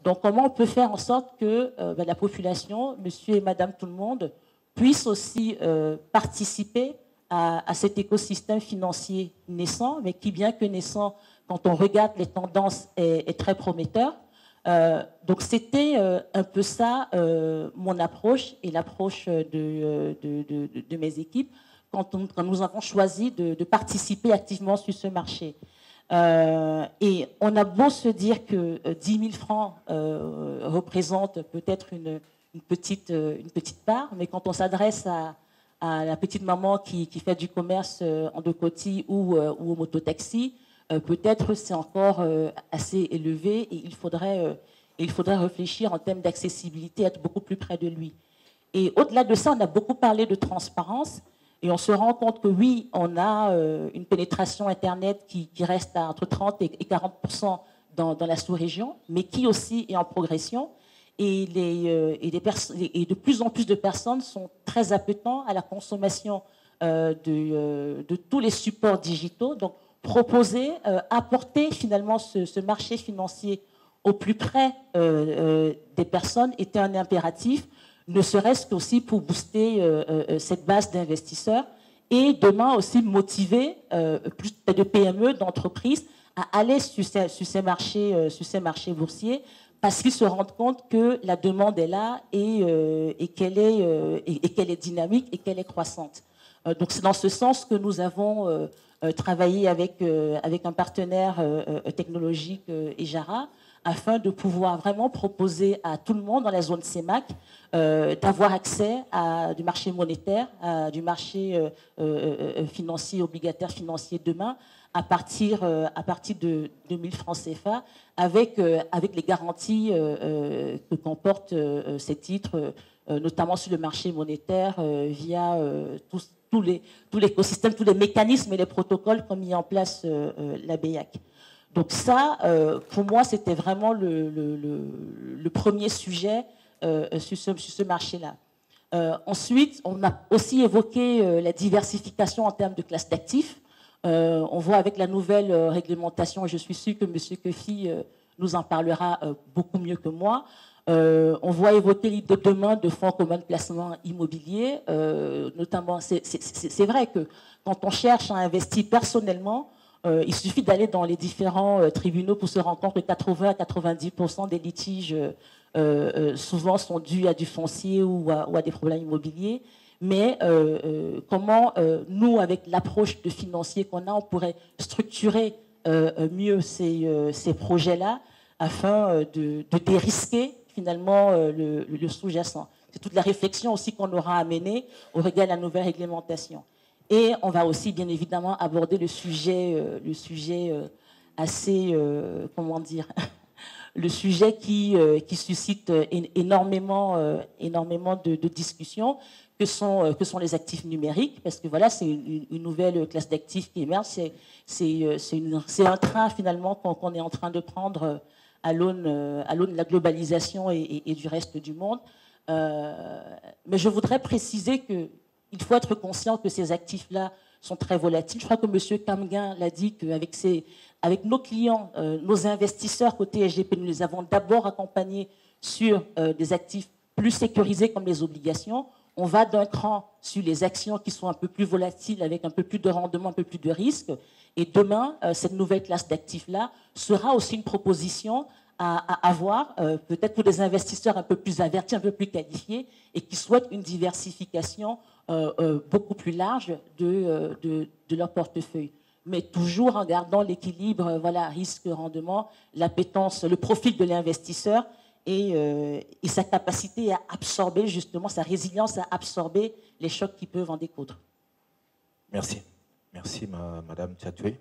Donc, comment on peut faire en sorte que la population, monsieur et madame tout le monde, puisse aussi participer à cet écosystème financier naissant, mais qui, bien que naissant, quand on regarde les tendances, est très prometteur. Donc, c'était un peu ça mon approche et l'approche de mes équipes quand nous avons choisi de participer activement sur ce marché. Et on a beau se dire que 10 000 francs représentent peut-être une petite part, mais quand on s'adresse à la petite maman qui fait du commerce en deux côtés ou au mototaxi, peut-être c'est encore assez élevé et il faudrait réfléchir en termes d'accessibilité, être beaucoup plus près de lui. Et au-delà de ça, on a beaucoup parlé de transparence. Et on se rend compte que oui, on a une pénétration Internet qui reste à entre 30 et 40% dans la sous-région, mais qui aussi est en progression. Et de plus en plus de personnes sont très appétents à la consommation de tous les supports digitaux. Donc, proposer, apporter finalement ce marché financier au plus près des personnes était un impératif, ne serait-ce qu'aussi pour booster cette base d'investisseurs et demain aussi motiver plus de PME, d'entreprises à aller sur ces marchés boursiers parce qu'ils se rendent compte que la demande est là et qu'elle est dynamique et qu'elle est croissante. Donc c'est dans ce sens que nous avons travaillé avec un partenaire technologique, Ejara, afin de pouvoir vraiment proposer à tout le monde dans la zone CEMAC d'avoir accès à du marché monétaire, à du marché financier, obligataire financier demain, à partir de 2000 francs CFA, avec les garanties que comportent ces titres, notamment sur le marché monétaire, via tout l'écosystème, tous les mécanismes et les protocoles qu'ont mis en place la BEAC. Donc ça, pour moi, c'était vraiment le premier sujet sur ce marché-là. Ensuite, on a aussi évoqué la diversification en termes de classes d'actifs. On voit avec la nouvelle réglementation, et je suis sûre que M. Kefi nous en parlera beaucoup mieux que moi, on voit évoquer l'idée de demain de fonds communs de placement immobilier. Notamment, c'est vrai que quand on cherche à investir personnellement, il suffit d'aller dans les différents tribunaux pour se rendre compte que 80 à 90% des litiges souvent sont dus à du foncier ou à des problèmes immobiliers. Mais comment nous, avec l'approche de financier qu'on a, on pourrait structurer mieux ces projets-là afin de dérisquer finalement le sous-jacent. C'est toute la réflexion aussi qu'on aura à mener au regard de la nouvelle réglementation. Et on va aussi, bien évidemment, aborder le sujet assez, comment dire, le sujet qui suscite énormément de discussions, que sont les actifs numériques, parce que voilà, c'est une nouvelle classe d'actifs qui émerge, c'est un train finalement qu'on est en train de prendre à l'aune de la globalisation et du reste du monde. Mais je voudrais préciser que il faut être conscient que ces actifs-là sont très volatiles. Je crois que M. Kamguin l'a dit qu'avec nos clients, nos investisseurs côté SGP, nous les avons d'abord accompagnés sur des actifs plus sécurisés comme les obligations. On va d'un cran sur les actions qui sont un peu plus volatiles, avec un peu plus de rendement, un peu plus de risque. Et demain, cette nouvelle classe d'actifs-là sera aussi une proposition à avoir, peut-être pour des investisseurs un peu plus avertis, un peu plus qualifiés, et qui souhaitent une diversification beaucoup plus large de leur portefeuille. Mais toujours en gardant l'équilibre, voilà, risque-rendement, l'appétence, le profil de l'investisseur et sa capacité à absorber, justement, sa résilience à absorber les chocs qui peuvent en découdre. Merci. Merci, Madame Tchatoué.